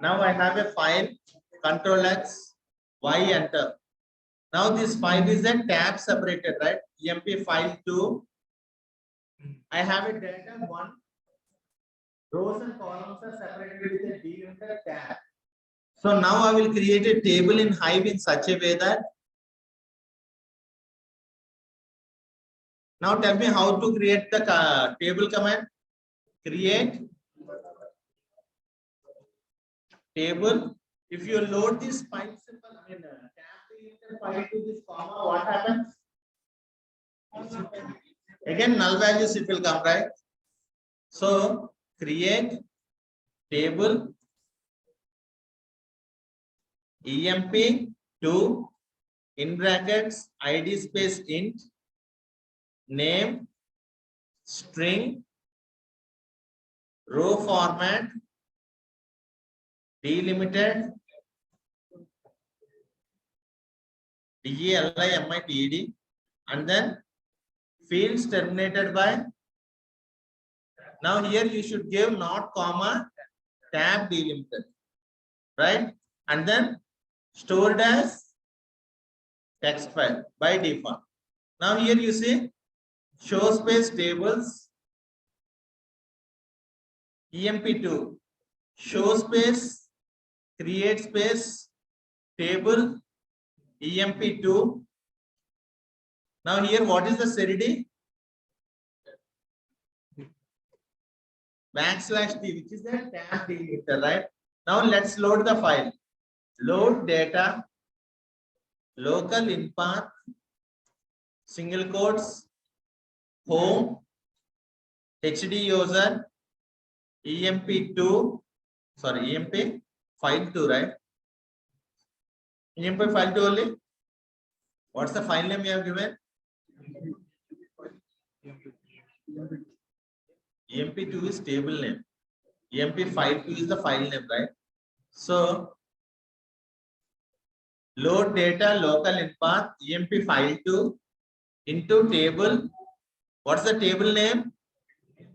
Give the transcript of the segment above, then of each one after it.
Now I have a file, Control X, Y enter. Now this file is a tab separated, right? EMP file 2. I have a data 1. Rows and columns are separated with a delimited tab. So now I will create a table in Hive in such a way that. Now tell me how to create the table command. Create table. If you load this file simple, tab delimited file to this comma, what happens? Again, null values it will come, right? So create table emp2 in brackets id space int name string row format delimited DELIMITED and then fields terminated by. Now here you should give not comma tab delimited, right? And then stored as text file by default. Now here you see show space tables emp2 show space create space table emp2. Now here what is the serity? \t, which is the tab delimiter, right? Now let's load the file. Load data local in path single quotes home hd user emp2 sorry emp file 2, right? emp file 2 only. What's the file name you have given? emp2 is table name. emp file 2 is the file name, right? So load data local in path emp file 2 into table. What's the table name?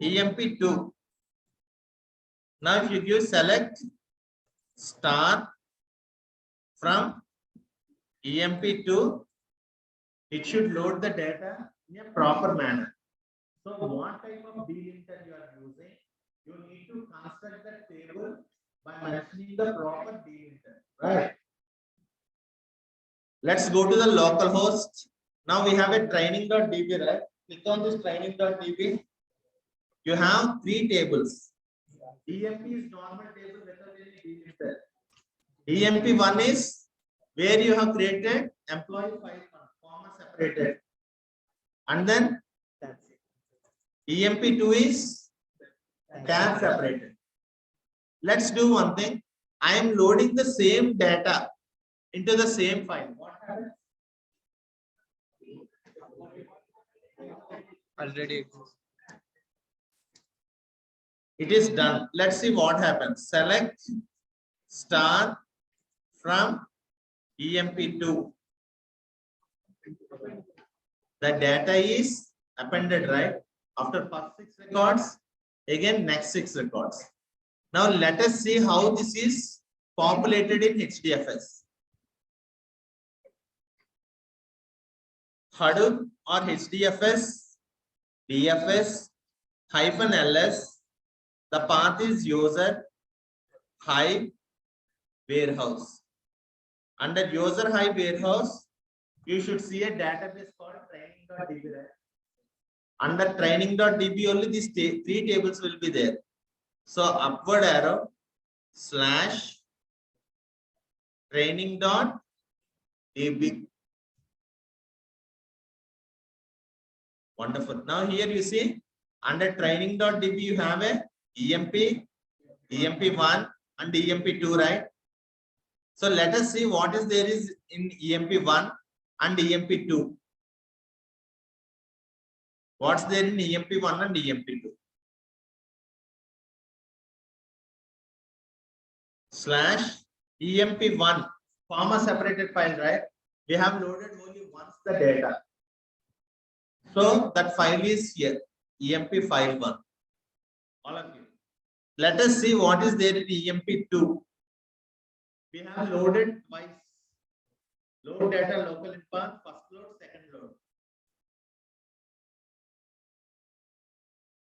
emp2. Now if you give select star from emp2, it should load the data in a proper manner. So what type of delimiter you are using? You need to construct the table by mentioning the proper delimiter, right? Let's go to the local host. Now we have a training.db, right? Click on this training.db. You have 3 tables. EMP is normal table without any delimiter. EMP1 is where you have created employee file comma separated. And then EMP2 is tab separated. Let's do one thing. I am loading the same data into the same file. What happens? Already. It is done. Let's see what happens. Select star from EMP2. The data is appended, right? After first 6 records, again next 6 records. Now let us see how this is populated in HDFS. Hadoop or HDFS, DFS -ls. The path is user Hive warehouse. Under user Hive warehouse, you should see a database called training.db. Under training.db only these 3 tables will be there. So upward arrow slash training.db. Wonderful. Now here you see under training.db you have a EMP, EMP1 and EMP2, right? So let us see what is there is in EMP1 and EMP2. What's there in EMP1 and EMP2? Slash EMP1 comma separated file, right? We have loaded only once the data. So that file is here, EMP file 1. All of you. Let us see what is there in EMP2. we have loaded twice. Load data local in path, first load, second load.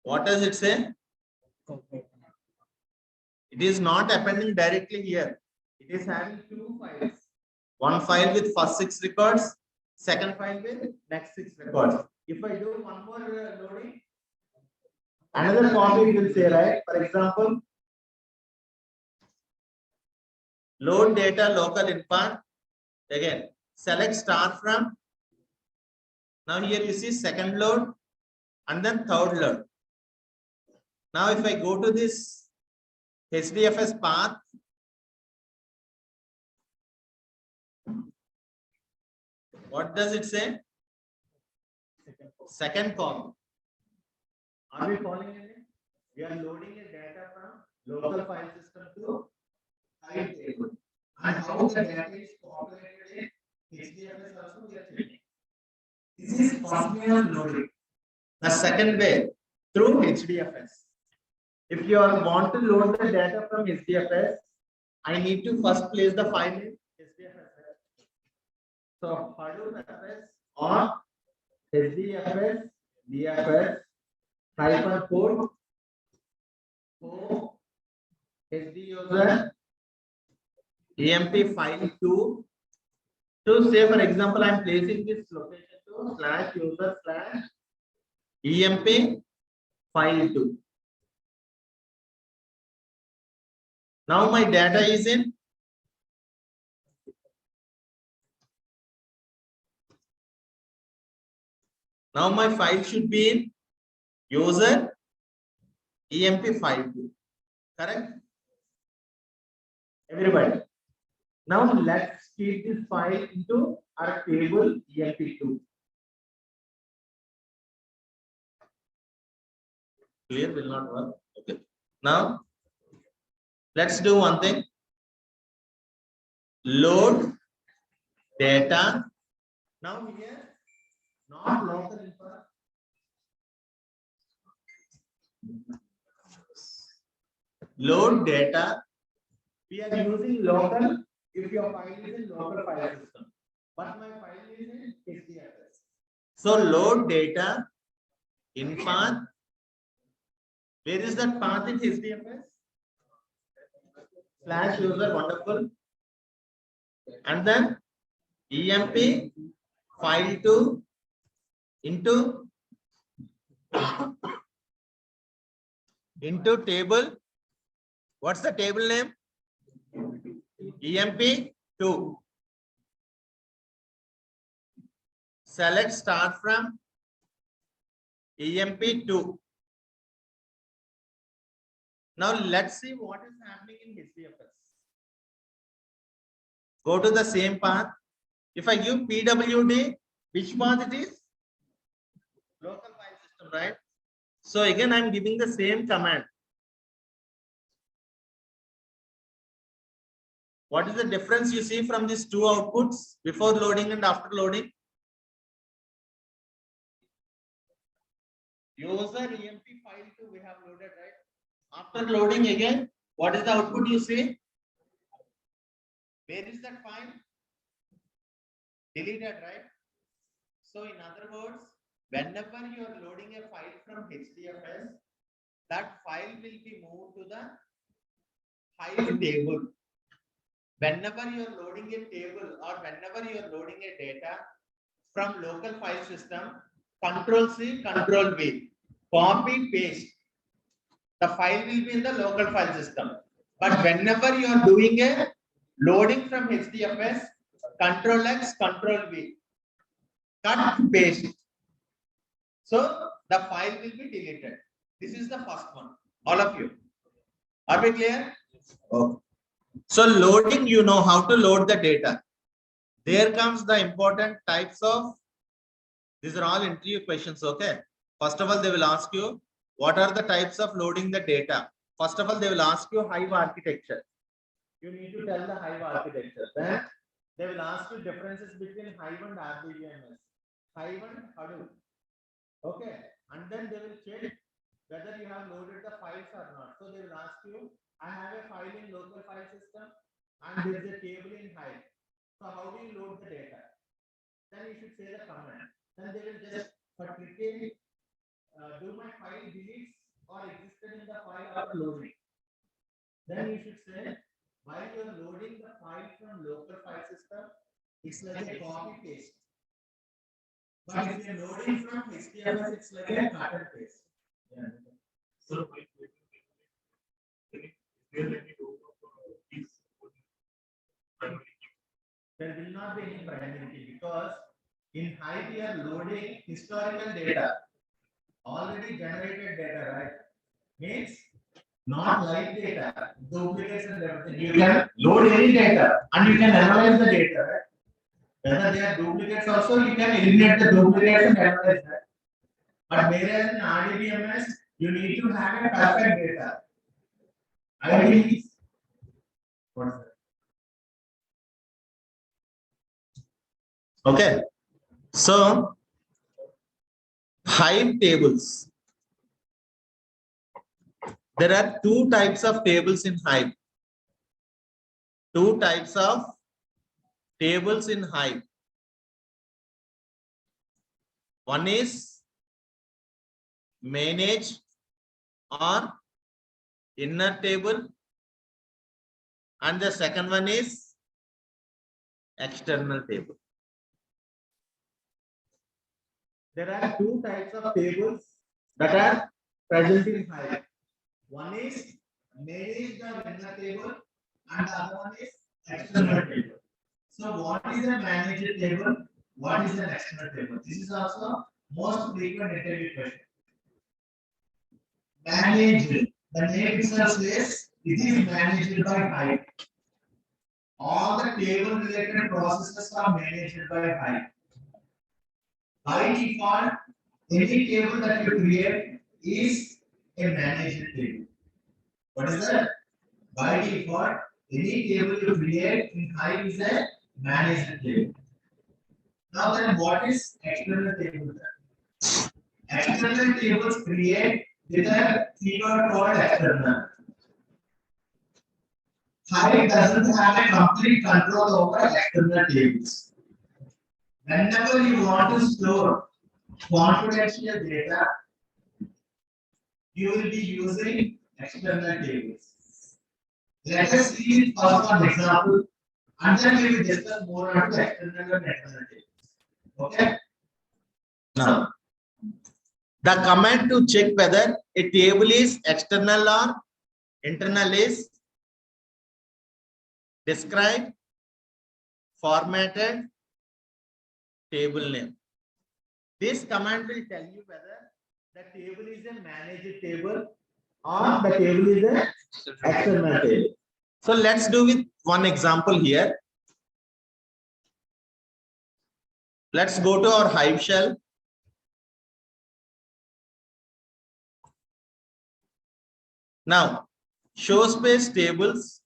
What does it say? It is not appending directly here. It is having two files. One file with first 6 records, second file with next 6 records. If I do one more loading, another copy will say, right? For example, load data local in path. Again, select start from. Now here you see second load and then third load. Now if I go to this HDFS path, what does it say? Second column. Are we following it? We are loading a data from local file system to file table. And how the data is populated in HDFS also we are checking. This is first way of loading. The second way through HDFS. If you want to load the data from HDFS, I need to first place the file in HDFS. So Hadoop FS or HDFS DFS hyphen code for HD user EMP file 2 to say, for example, I am placing this location to slash user slash EMP file 2. Now my data is in now my file should be in user EMP file 2. Correct? Everybody. Now let's keep this file into our table EMP2. Clear? Will not work. Okay. Now let's do one thing. Load data. Now here, not local info. Load data. We are using local if your file is in local file system. But my file is in HDFS. So load data in path. Where is that path in HDFS? Slash user, wonderful. And then EMP file 2 into table. What's the table name? EMP2. Select start from EMP2. Now let's see what is happening in HDFS. Go to the same path. If I give PWD, which path it is? Local file system, right? So again, I'm giving the same command. What is the difference you see from these two outputs before loading and after loading? User EMP file 2 we have loaded, right? After loading again, what is the output you see? Where is that file? Deleted, right? So in other words, whenever you are loading a file from HDFS, that file will be moved to the file table. Whenever you are loading a table or whenever you are loading a data from local file system, Control C, Control V, copy, paste. The file will be in the local file system. But whenever you are doing a loading from HDFS, Control X, Control V, cut, paste. So the file will be deleted. This is the first one. All of you. Are we clear? Okay. So loading, you know how to load the data. There comes the important types of, these are all interview questions, okay? First of all, they will ask you, what are the types of loading the data? First of all, they will ask you Hive architecture. You need to tell the Hive architecture. Then they will ask you differences between Hive and RDBMS. Hive and Hadoop. Okay. And then they will check whether you have loaded the files or not. So they will ask you, I have a file in local file system. and there is a table in Hive. So how do you load the data? Then you should say the command. Then they will just for clicking do my file deletes or existed in the file after loading. Then you should say while you are loading the file from local file system, it's like a copy paste. But if you're loading from HDFS, it's like a cut and paste. Yeah. So there will not be any primary key because in Hive we are loading historical data, already generated data, right? Means not live data, duplicates and everything. You can load any data and you can analyze the data, right? Whether they are duplicates also, you can eliminate the duplicates and analyze that. But whereas in RDBMS, you need to have a perfect data. Ideally, what's that? Okay. So, Hive tables. There are two types of tables in Hive. Two types of tables in Hive. One is manage or inner table, and the second one is external table. There are two types of tables that are present in Hive. One is managed or inner table, and the other one is external table. So, what is a managed table? What is an external table? This is also most frequent interview question. Managed. The name itself says it is managed by Hive. All the table related processes are managed by Hive. By default, any table that you create is a managed table. What is that? By default, any table you create in Hive is a managed table. Now then, what is external table? External tables create with a keyword called external. Hive doesn't have a complete control over external tables. Whenever you want to store confidential data, you will be using external tables. Let us see first one example, and then we will discuss more on the external and internal tables. Okay? Now, the command to check whether a table is external or internal is describe formatted table name. This command will tell you whether the table is a managed table or the table is a external table. So let's do with one example here. Let's go to our Hive shell. Now, show space tables.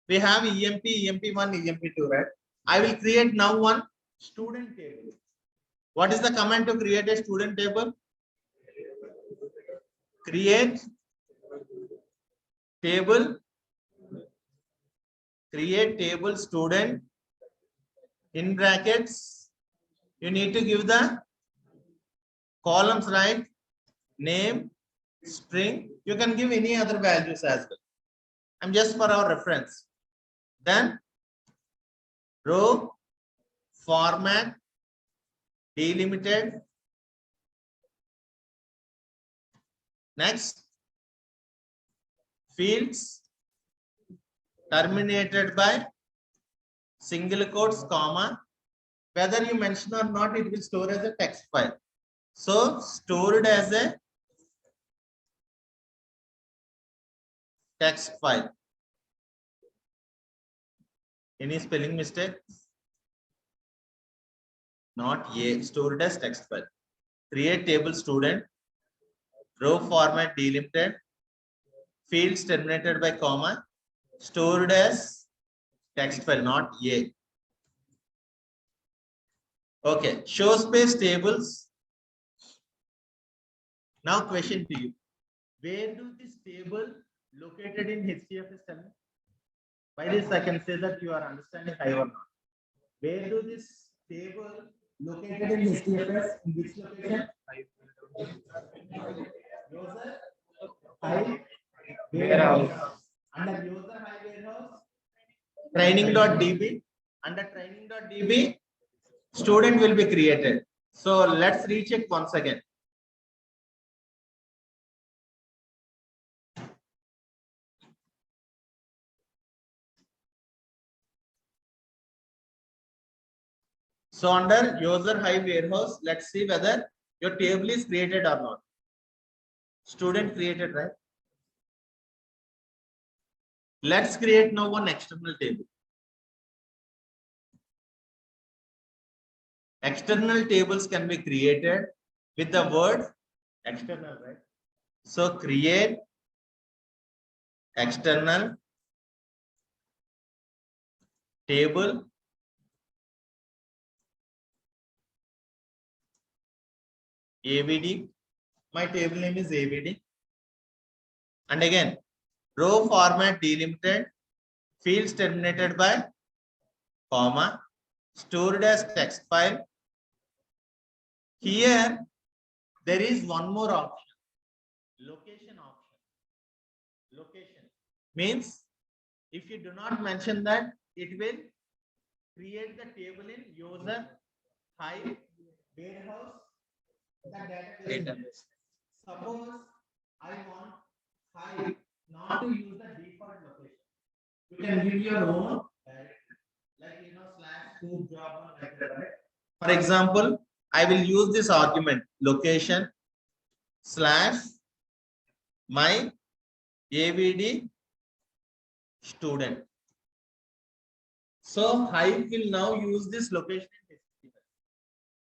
We have EMP, EMP1, EMP2, right? I will create now one student table. What is the command to create a student table? Create table student in brackets. You need to give the columns, right? Name, string. You can give any other values as well. I'm just for our reference. Then row, format, delimited. Next, fields terminated by single quotes, comma. Whether you mention or not, it will store as a text file. So stored as a text file. Any spelling mistake? Not A, stored as text file. Create table student, row format delimited, fields terminated by comma, stored as text file, not A. Okay, show space tables. Now question to you. Where do this table located in HDFS tell me? By this, I can say that you are understanding high or not. Where do this table located in HDFS? In which location? User high warehouse. Under user high warehouse, training.db. Under training.db, student will be created. So let's recheck once again. So under user high warehouse, let's see whether your table is created or not. Student created, right? Let's create now one external table. External tables can be created with the word external, right? So create external table AVD. My table name is AVD. And again, row format delimited, fields terminated by comma, stored as text file. Here, there is one more option, location option. Location means if you do not mention that, it will create the table in user high warehouse the database. Suppose I want high not to use the default location. You can give your own like slash scoop job like that, right? For example, I will use this argument location slash my AVD student. So Hive will now use this location.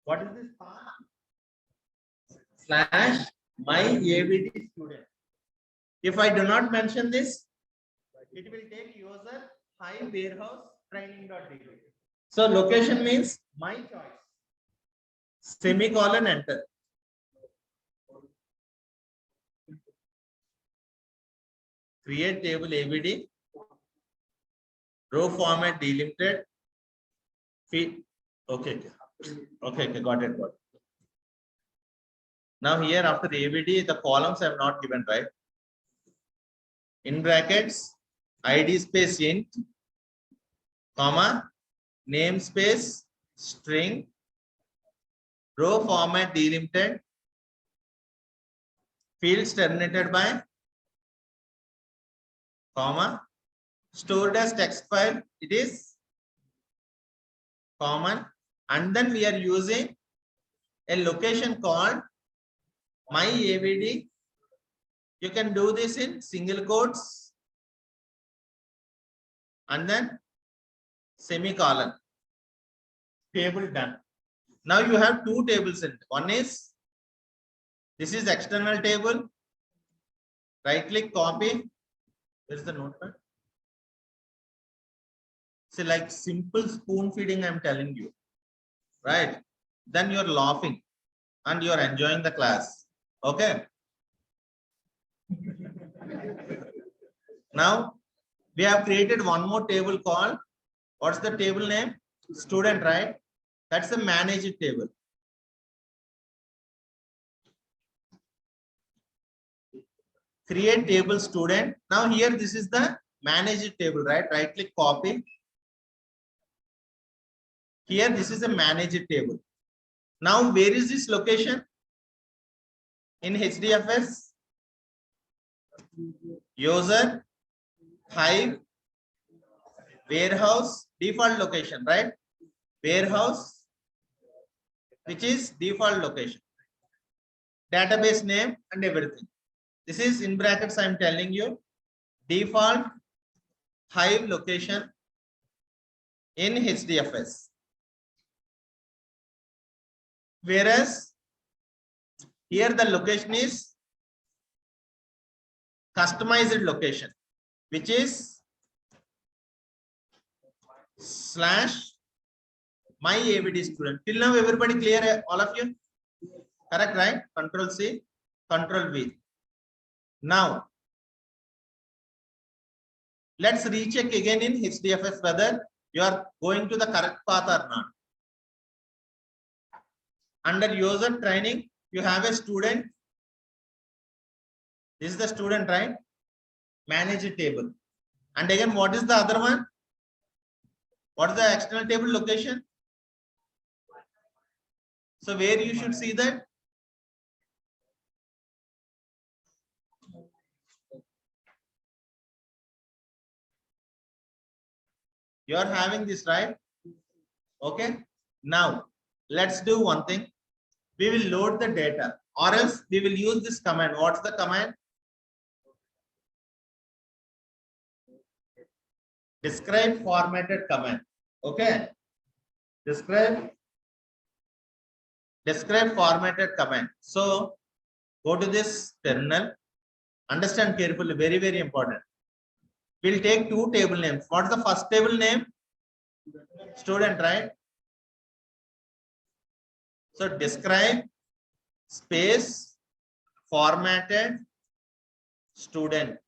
What is this path? Slash my AVD student. If I do not mention this, it will take user Hive warehouse training.db. So location means my choice. Semicolon enter. Create table AVD. Row format delimited. Feed. Okay, got it. Now here after AVD, the columns I have not given, right? In brackets, ID space int, comma, namespace, string, row format delimited, fields terminated by, comma, stored as text file, it is common, and then we are using a location called my AVD. You can do this in single quotes and then semicolon. Table done. Now you have two tables in it. One is this is external table. Right click, copy. Where's the notepad? See, like simple spoon feeding, I'm telling you. Right? Then you're laughing and you're enjoying the class. Okay. Now we have created one more table called, what's the table name? Student, right? That's the managed table. Create table student. Now here this is the managed table, right? Right click, copy. Here this is a managed table. Now where is this location? In HDFS. User Hive warehouse default location, right? Warehouse, which is default location. Database name and everything. This is in brackets, I'm telling you, default Hive location in HDFS. Whereas here the location is customized location, which is slash my AVD student. Till now, everybody clear? All of you? Correct, right? Control C, Control V. Now, Let's recheck again in HDFS whether you are going to the correct path or not. Under user training, you have a student. This is the student, right? Manage a table. And again, what is the other one? What is the external table location? So where you should see that? You are having this, right? Okay. Now let's do one thing. We will load the data, or else we will use this command. What's the command? Describe formatted command. Okay. Describe formatted command. So go to this terminal. Understand carefully, very, very important. We'll take two table names. What's the first table name? Student, right? So describe space formatted student.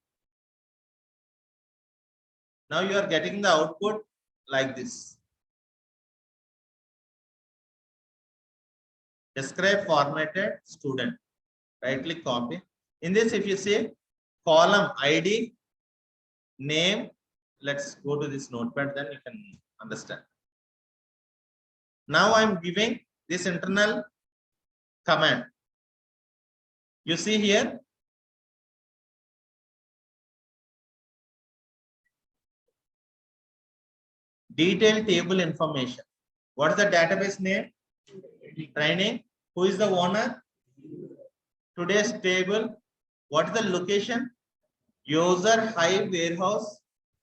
Now you are getting the output like this. Describe formatted student. Right click, copy. In this, if you say column ID, name, let's go to this notepad, then you can understand. Now I'm giving this internal command. You see here, detailed table information. What is the database name? Training. Who is the owner? Today's table. What is the location? User Hive warehouse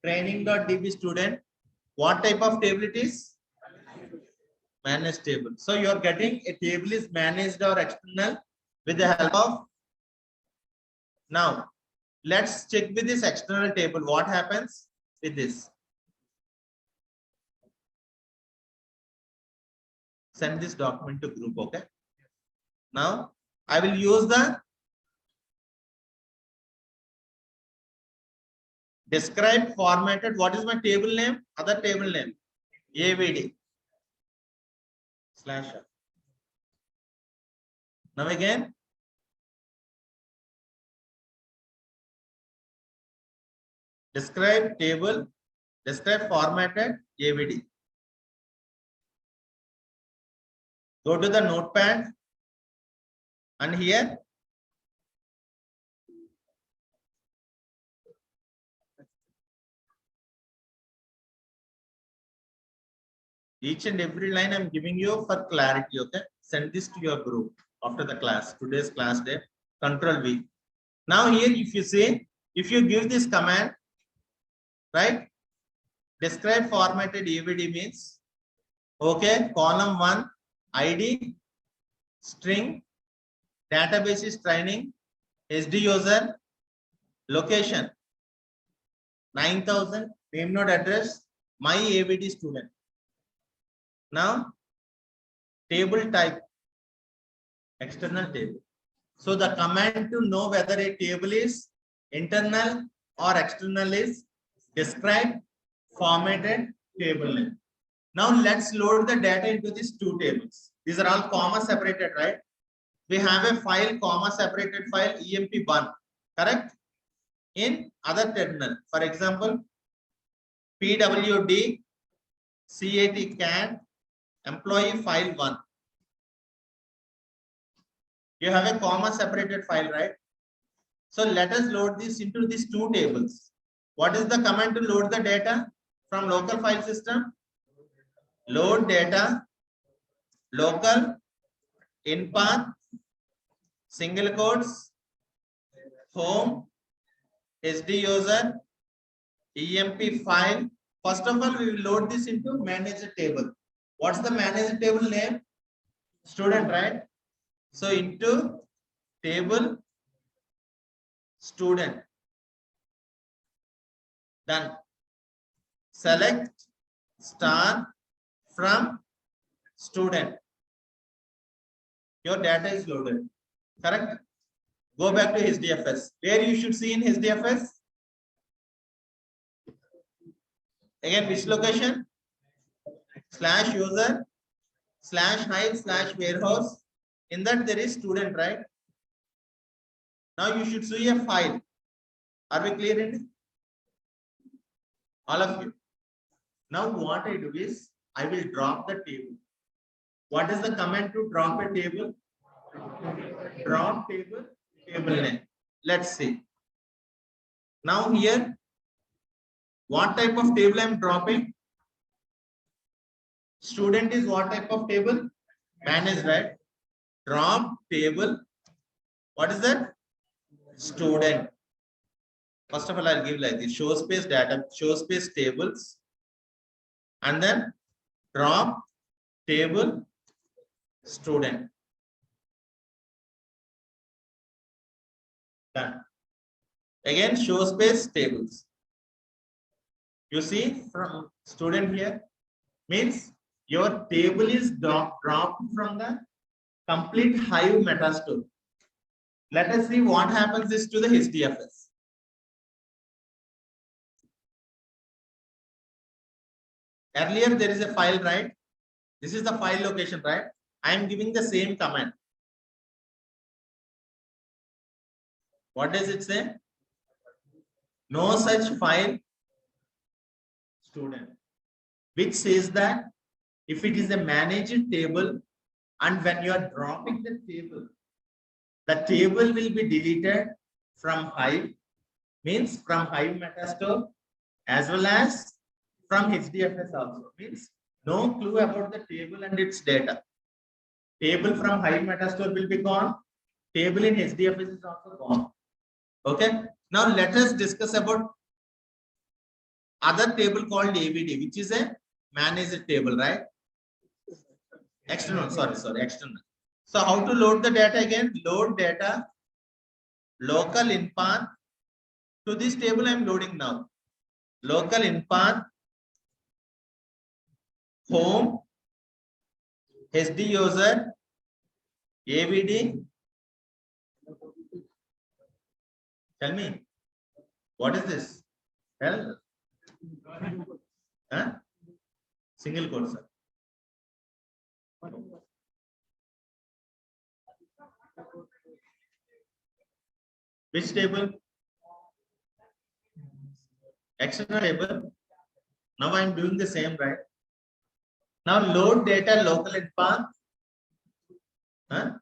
training.db student. What type of table it is? Managed table. So you are getting a table is managed or external with the help of. Now let's check with this external table. What happens with this? Send this document to group. Okay. Now I will use the describe formatted. What is my table name? Other table name? AVD /. Now again, describe table, describe formatted AVD. Go to the notepad and here each and every line I'm giving you for clarity. Okay, send this to your group after the class. Today's class day. Control V. Now here, if you say, if you give this command, right? Describe formatted AVD means, okay, column 1 ID string, database is training, SD user, location 9000, name node address, my AVD student. Now table type, external table. So the command to know whether a table is internal or external is describe formatted table name. Now let's load the data into these two tables. These are all comma separated, right? We have a file, comma separated file emp1, correct? In other terminal, for example, pwd cat can employee file 1. You have a comma separated file, right? So let us load this into these two tables. What is the command to load the data from local file system? Load data, local, in path, single quotes, home, SD user, emp file. First of all, we will load this into manager table. What's the manager table name? Student, right? So into table student. Done. Select star from student. Your data is loaded. Correct? Go back to HDFS. Where you should see in HDFS? Again, which location? Slash user, slash hive, slash warehouse. In that there is student, right? Now you should see a file. Are we clear in it? All of you. Now what I do is I will drop the table. What is the command to drop a table? Drop table, table name. Let's see. Now here, what type of table I am dropping? Student is what type of table? Manage, right? Drop table. What is that? Student. First of all, I'll give like this: show space data, show space tables, and then drop table student. Done. Again, show space tables. You see from student here means your table is dropped from the complete Hive metastore. Let us see what happens is to the HDFS. Earlier there is a file, right? This is the file location, right? I am giving the same command. What does it say? No such file student, which says that if it is a managed table and when you are dropping the table will be deleted from Hive, means from Hive metastore as well as from HDFS also, means no clue about the table and its data. Table from Hive metastore will be gone. Table in HDFS is also gone. Okay. Now let us discuss about other table called AVD, which is a managed table, right? External, sorry, external. So how to load the data again? Load data, local in path. To this table I am loading now. Local in path, home, SD user, AVD. Tell me, what is this? Tell. Huh? Single quote, sir. Which table? External table. Now I am doing the same, right? Now load data local in path.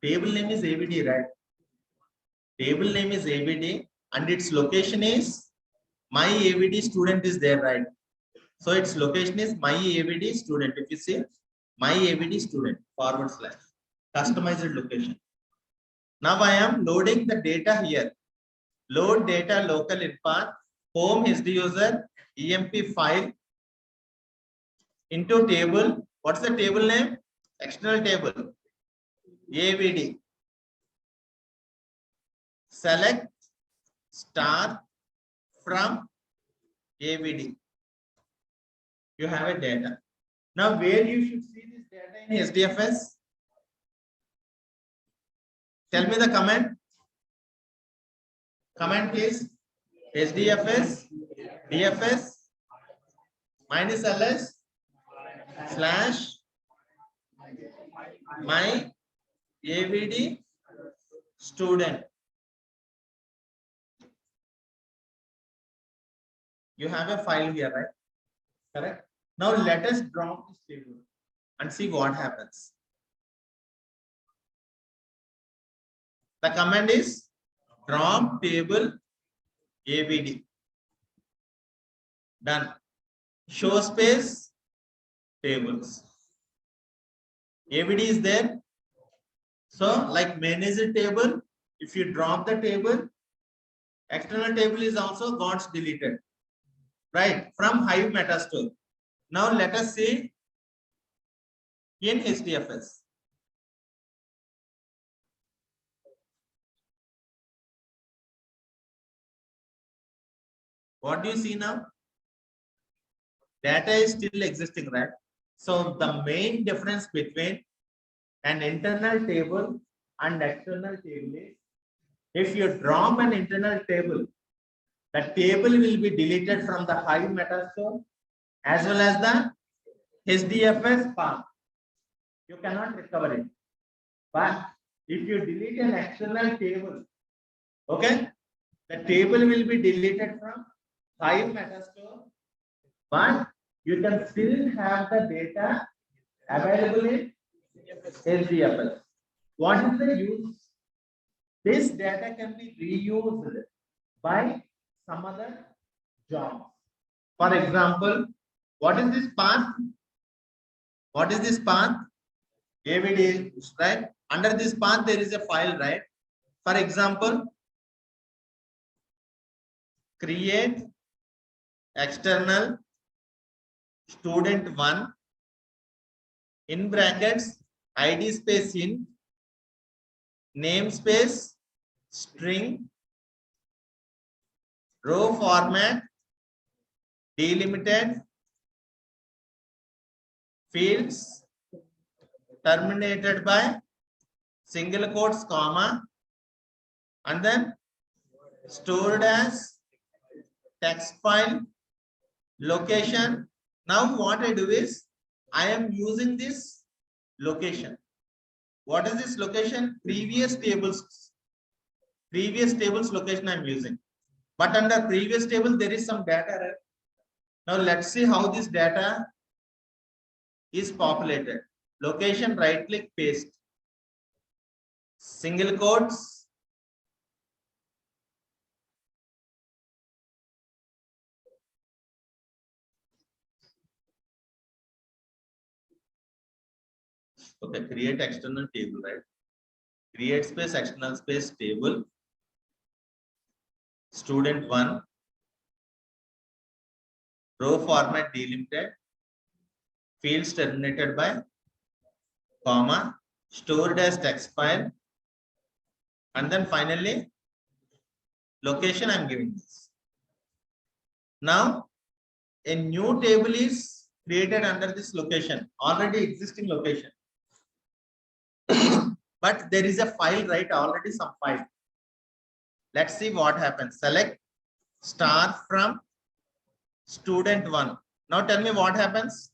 Table name is AVD, right? Table name is AVD and its location is my AVD student is there, right? So its location is my AVD student. If you see my AVD student / customized location. Now I am loading the data here. Load data local in path, home is the user, EMP file into table. What's the table name? External table. AVD. Select star from AVD. You have a data. Now where you should see this data in HDFS? Tell me the command. Command please. HDFS DFS minus ls slash my AVD student. You have a file here, right? Correct. Now let us drop this table and see what happens. The command is drop table AVD. Done. Show space tables. AVD is there. So like manage table, if you drop the table, external table is also got deleted, right? From Hive metastore. Now let us see in HDFS. What do you see now? Data is still existing, right? So the main difference between an internal table and external table is if you drop an internal table, the table will be deleted from the Hive metastore as well as the HDFS path. You cannot recover it. But if you delete an external table, okay, the table will be deleted from Hive Metastore, but you can still have the data available in HDFS. What is the use? This data can be reused by some other job. For example, what is this path? What is this path? AVD, right? Under this path, there is a file, right? For example, create external student1 in brackets id space in namespace string row format delimited fields terminated by single quotes comma and then stored as text file location. Now what I do is I am using this location. What is this location? Previous tables location I am using. But under previous table there is some data, right? Now let's see how this data is populated. Location, right click, paste. Single quotes. Okay, create external table, right? Create space, external space, table. Student1. Row format delimited. Fields terminated by comma. Stored as text file. And then finally, location I'm giving this. Now, a new table is created under this location, already existing location. But there is a file, right? Already some file. Let's see what happens. Select star from student1. Now tell me what happens.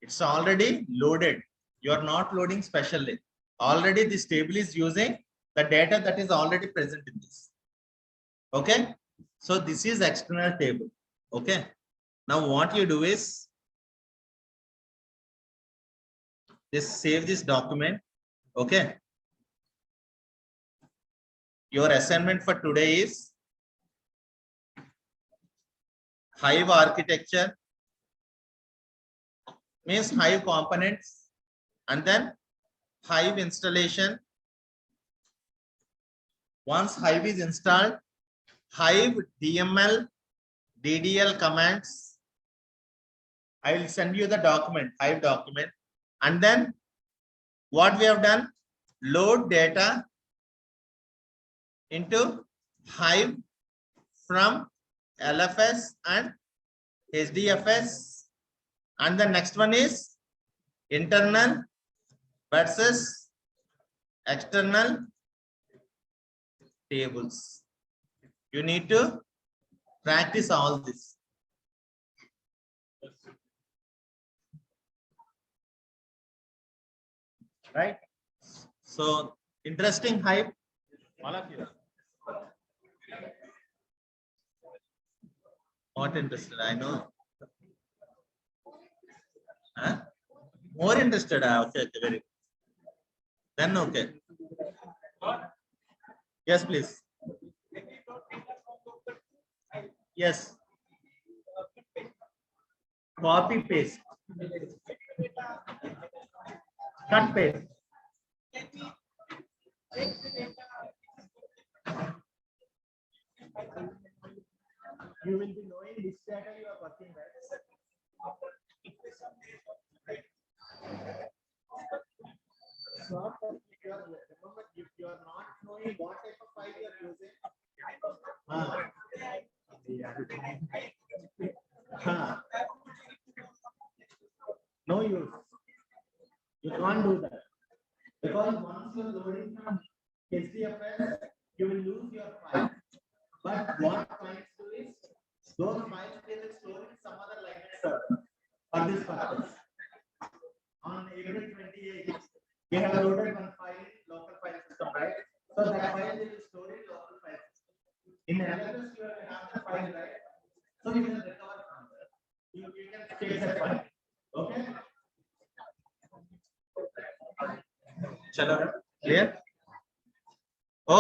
It's already loaded. You are not loading specially. Already this table is using the data that is already present in this. Okay. So this is external table. Okay. Now what you do is just save this document. Okay. Your assignment for today is Hive architecture, means Hive components, and then Hive installation. Once Hive is installed, Hive DML, DDL commands. I will send you the document, Hive document. And then what we have done, load data into Hive from LFS and HDFS. And the next one is internal versus external tables. You need to practice all this. Right? So interesting Hive. All of you. Not interested, I know. Huh? More interested. Okay, okay, very good. Then okay. Yes, please. Yes. Copy paste. Cut paste. You will be knowing which data you are working with. So remember, if you are not knowing what type of file you are using, no use. You can't do that because once you are loading from HDFS, you will lose your file. But what clients do is, those files they will store in some other Linux server for this purpose. On April 28th, we have loaded one file in local file system, right? So that file they will store in local file system. In LMS, you have the file, right? So you can recover from there. You can take that file. Okay? Chalo, clear?